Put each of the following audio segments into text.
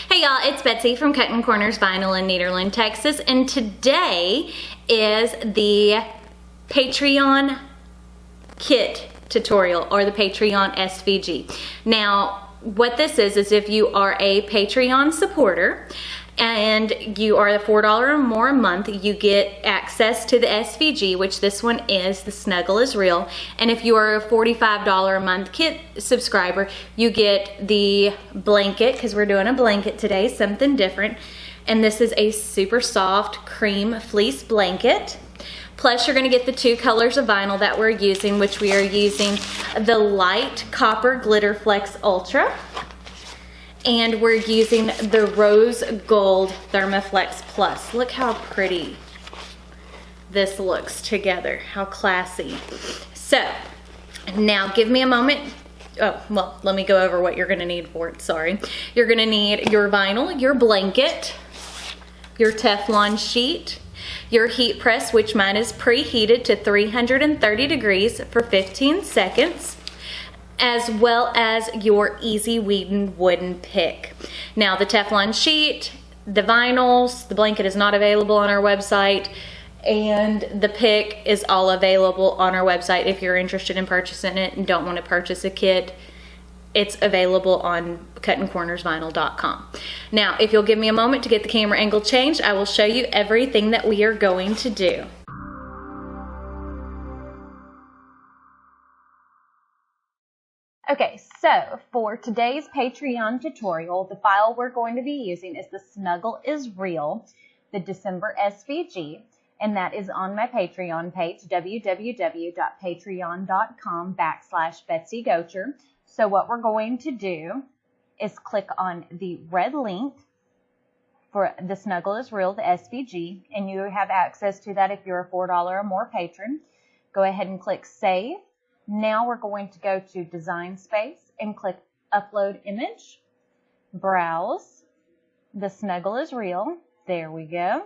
Hey y'all, it's Betsy from Cuttin Corners Vinyl in Nederland, Texas, and today is the Patreon kit tutorial, or the Patreon SVG. Now, what this is if you are a Patreon supporter and you are the $4 or more a month, you get access to the SVG, which this one is, the Snuggle is Real. And if you are a $45 a month kit subscriber, you get the blanket, because we're doing a blanket today, something different. And this is a super soft cream fleece blanket. Plus, you're gonna get the 2 colors of vinyl that we're using, which we are using the light copper glitter flex ultra, and we're using the rose gold thermaflex plus. Look how pretty this looks together, how classy. So now give me a moment. Oh, well, let me go over what you're gonna need for it, sorry. You're gonna need your vinyl, your blanket, your Teflon sheet, your heat press, which mine is preheated to 330 degrees for 15 seconds, as well as your Easy Weeding wooden pick. Now, the Teflon sheet, the vinyls, the blanket is not available on our website, and the pick is all available on our website. If you're interested in purchasing it and don't want to purchase a kit, it's available on cuttincornersvinyl.com. Now, if you'll give me a moment to get the camera angle changed, I will show you everything that we are going to do. Okay, so for today's Patreon tutorial, the file we're going to be using is the Snuggle is Real, the December SVG, and that is on my Patreon page, www.patreon.com/BetsyGocher. So what we're going to do is click on the red link for the Snuggle is Real, the SVG, and you have access to that if you're a $4 or more patron. Go ahead and click Save. Now we're going to go to Design Space and click Upload Image, Browse, the Snuggle is Real. There we go.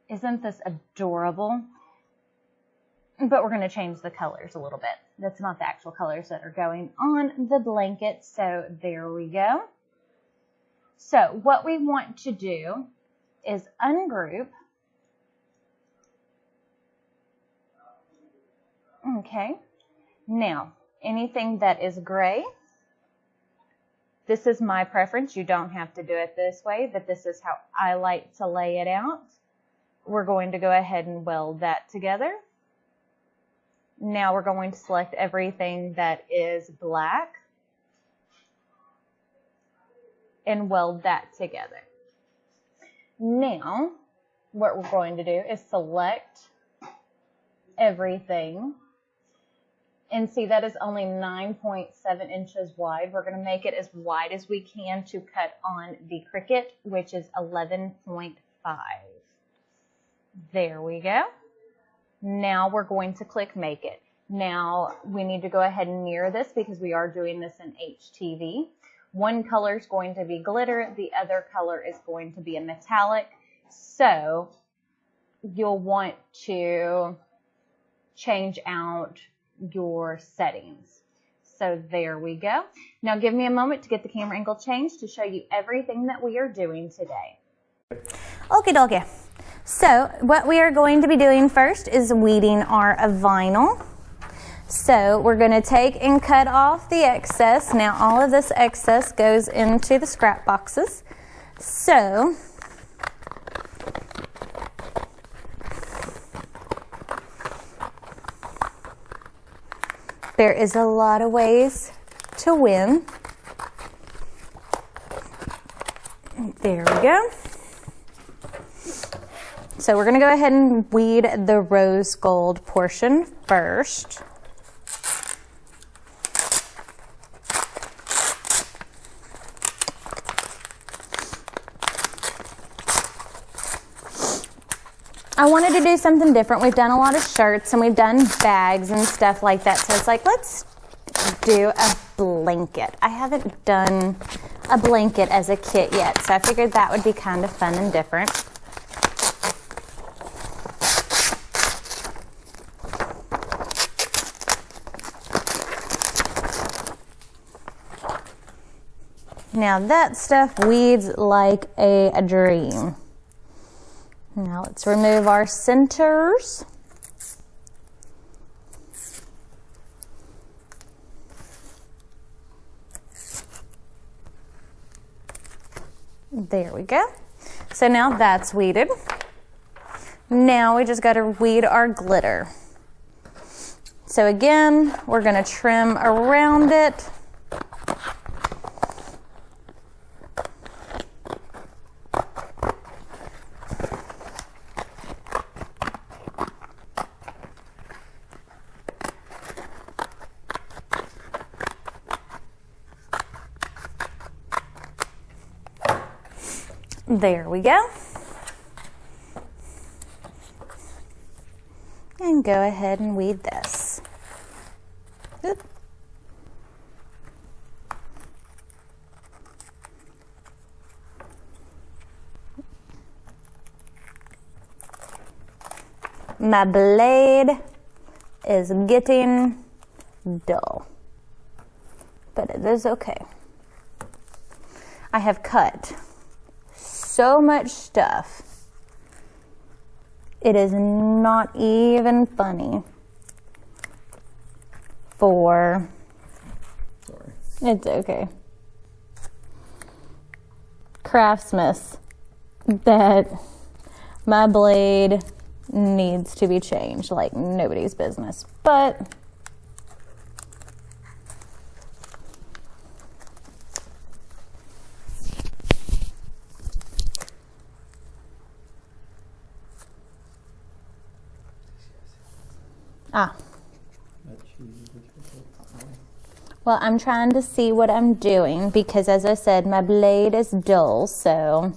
Isn't this adorable? But we're going to change the colors a little bit. That's not the actual colors that are going on the blanket, so there we go. So what we want to do is ungroup. Okay, now anything that is gray, this is my preference. You don't have to do it this way, but this is how I like to lay it out. We're going to go ahead and weld that together. Now we're going to select everything that is black and weld that together. Now, what we're going to do is select everything, and see that is only 9.7 inches wide. We're going to make it as wide as we can to cut on the Cricut, which is 11.5. There we go. Now we're going to click Make It. Now we need to go ahead and mirror this because we are doing this in HTV. One color is going to be glitter, the other color is going to be a metallic. So you'll want to change out your settings. So there we go. Now give me a moment to get the camera angle changed to show you everything that we are doing today. Okie dokie. So what we are going to be doing first is weeding our vinyl. So we're going to take and cut off the excess. Now all of this excess goes into the scrap boxes. So there is a lot of ways to win. There we go. So we're going to go ahead and weed the rose gold portion first. I wanted to do something different. We've done a lot of shirts and we've done bags and stuff like that. So it's like, let's do a blanket. I haven't done a blanket as a kit yet, so I figured that would be kind of fun and different. Now that stuff weeds like a dream. Now let's remove our centers. There we go. So now that's weeded. Now we just got to weed our glitter. So again, we're going to trim around it. There we go. And go ahead and weed this. Oop. My blade is getting dull, but it is okay. I have cut so much stuff. It is not even funny. Sorry. It's okay. Craftsmith, that my blade needs to be changed like nobody's business, but well, I'm trying to see what I'm doing because, as I said, my blade is dull, so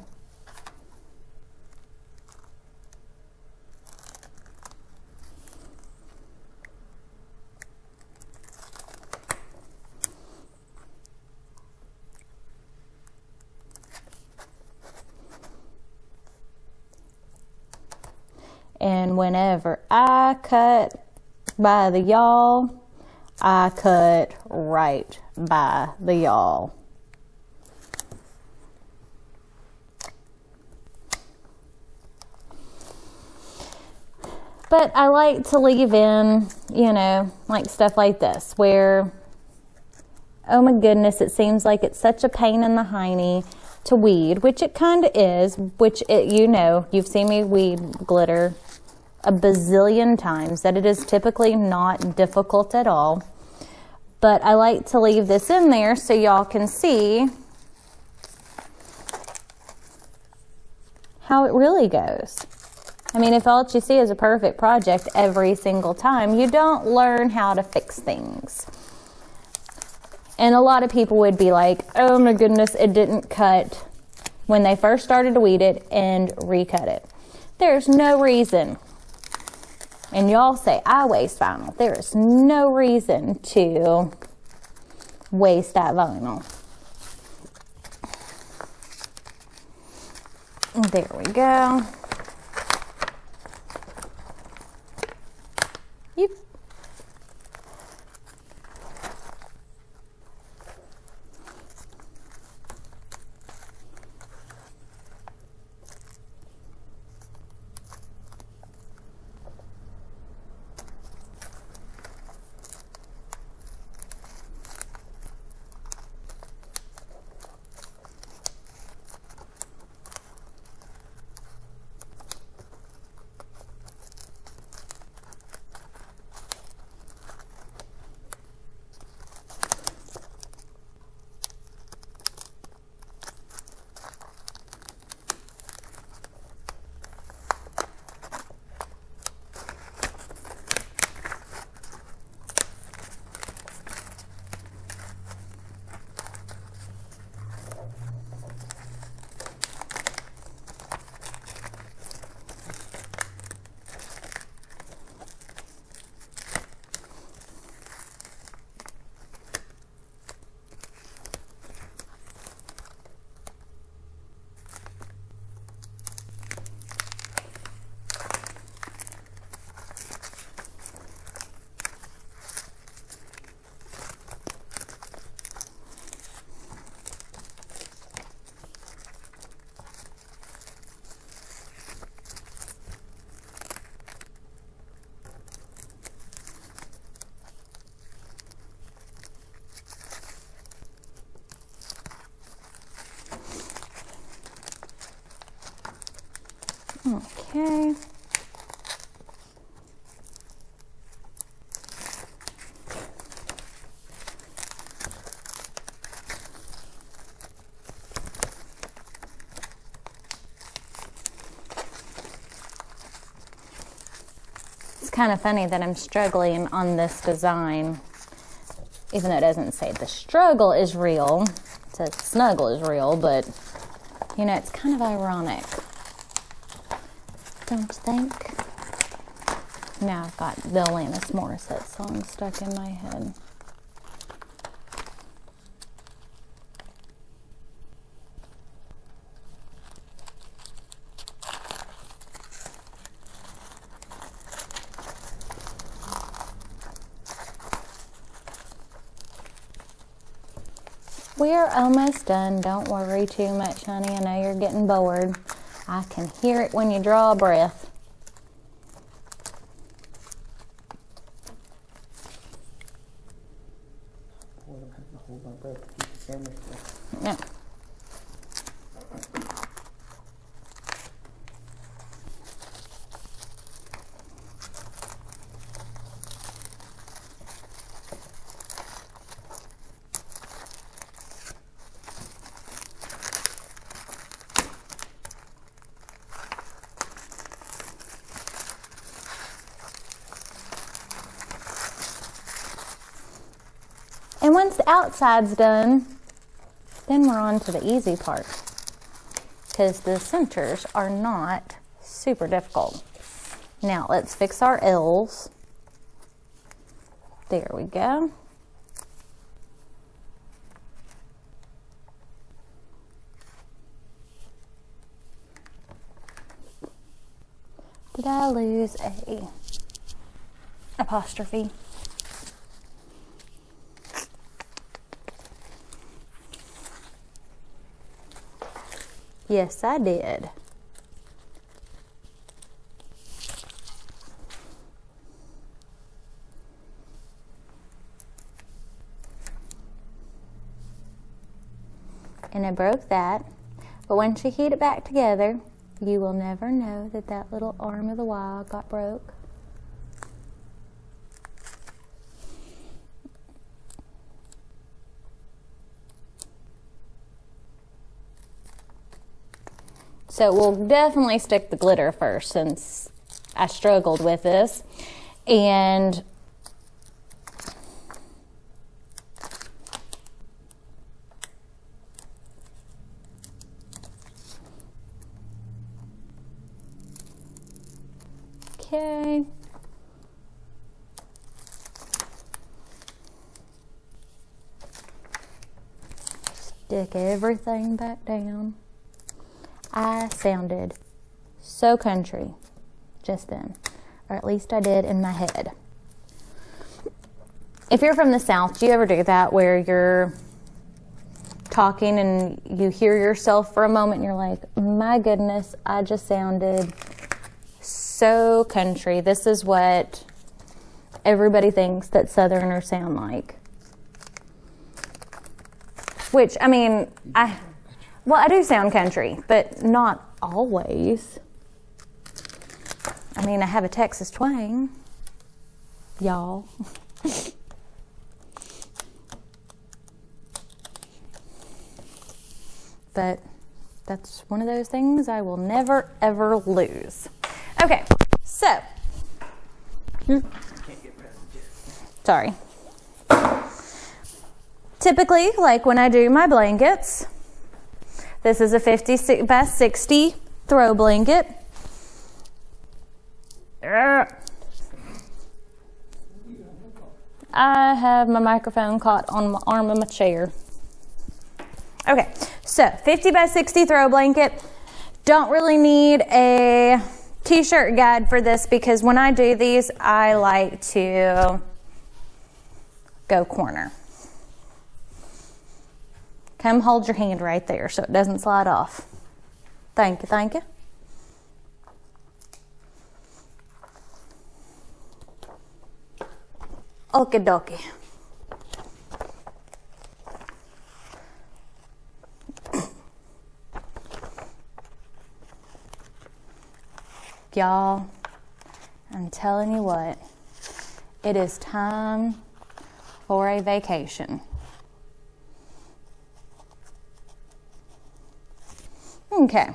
and whenever I cut by the yawl, I cut right by the yawl. But I like to leave in, you know, like stuff like this where, oh my goodness, it seems like it's such a pain in the hiney to weed, which it kind of is, you know, you've seen me weed glitter a bazillion times, that it is typically not difficult at all. But I like to leave this in there so y'all can see how it really goes. I mean, if all that you see is a perfect project every single time, you don't learn how to fix things. And a lot of people would be like, oh my goodness, it didn't cut when they first started to weed it and recut it. There's no reason. And y'all say, I waste vinyl. There is no reason to waste that vinyl. There we go. Okay. It's kind of funny that I'm struggling on this design, even though it doesn't say the struggle is real. It says snuggle is real, but you know, it's kind of ironic. Don't you think? Now I've got the Alanis Morissette song stuck in my head. We're almost done. Don't worry too much, honey. I know you're getting bored. I can hear it when you draw a breath. Hold my breath to keep the camera still. Yeah. And once the outside's done, then we're on to the easy part, because the centers are not super difficult. Now let's fix our L's. There we go. Did I lose a apostrophe? Yes, I did. And I broke that. But once you heat it back together, you will never know that that little arm of the Y got broke. So we'll definitely stick the glitter first, since I struggled with this. And okay. Stick everything back down. I sounded so country just then, or at least I did in my head. If you're from the South, do you ever do that where you're talking and you hear yourself for a moment and you're like, my goodness, I just sounded so country. This is what everybody thinks that Southerners sound like. Which, I mean, I do sound country, but not always. I mean, I have a Texas twang, y'all. But that's one of those things I will never, ever lose. Okay, so. Sorry. Typically, like when I do my blankets, this is a 50 by 60 throw blanket. I have my microphone caught on my arm of my chair. Okay, so 50 by 60 throw blanket. Don't really need a t-shirt guide for this, because when I do these, I like to go corner. Come hold your hand right there so it doesn't slide off. Thank you, thank you. Okie dokie. Y'all, I'm telling you what, it is time for a vacation. Okay,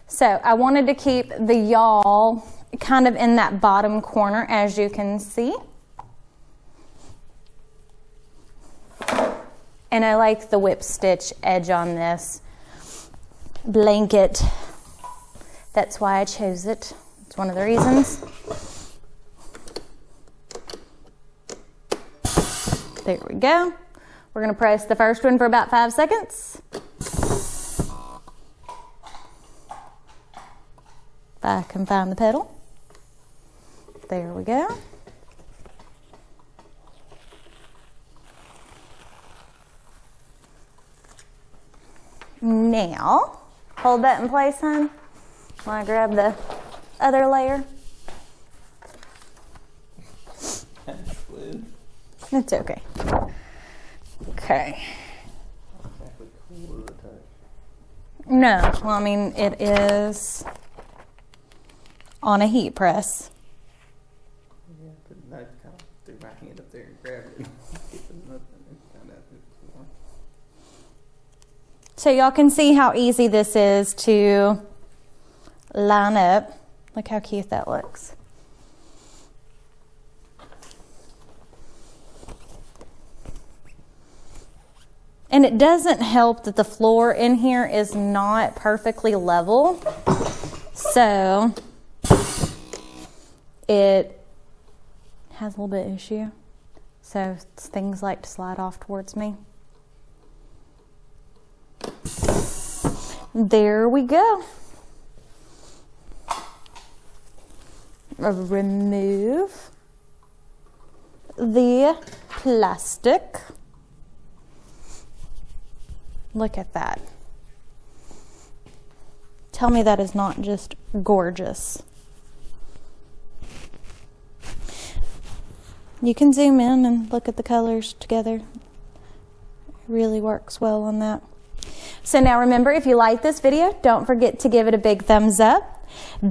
so I wanted to keep the yawl kind of in that bottom corner, as you can see. And I like the whip stitch edge on this blanket. That's why I chose it. It's one of the reasons. There we go. We're going to press the first one for about 5 seconds. If I can find the pedal. There we go. Now, hold that in place, hon, while I grab the other layer. It's okay. Okay. No, well, I mean, it is on a heat press. Yeah, but I kind of threw my hand up there and grabbed it. So y'all can see how easy this is to line up. Look how cute that looks. And it doesn't help that the floor in here is not perfectly level. So it has a little bit of issue. So things like to slide off towards me. There we go. Remove the plastic. Look at that. Tell me that is not just gorgeous. You can zoom in and look at the colors together. It really works well on that. So now remember, if you like this video, don't forget to give it a big thumbs up.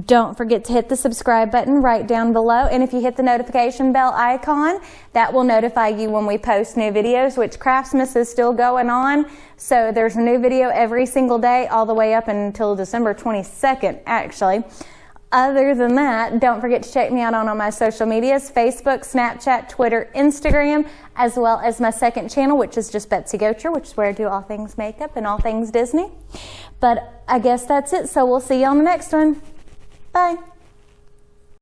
Don't forget to hit the subscribe button right down below. And if you hit the notification bell icon, that will notify you when we post new videos, which Craftsmas is still going on. So there's a new video every single day, all the way up until December 22nd, actually. Other than that, don't forget to check me out on all my social medias, Facebook, Snapchat, Twitter, Instagram, as well as my second channel, which is just Betsy Gocher, which is where I do all things makeup and all things Disney. But I guess that's it, so we'll see you on the next one. Bye.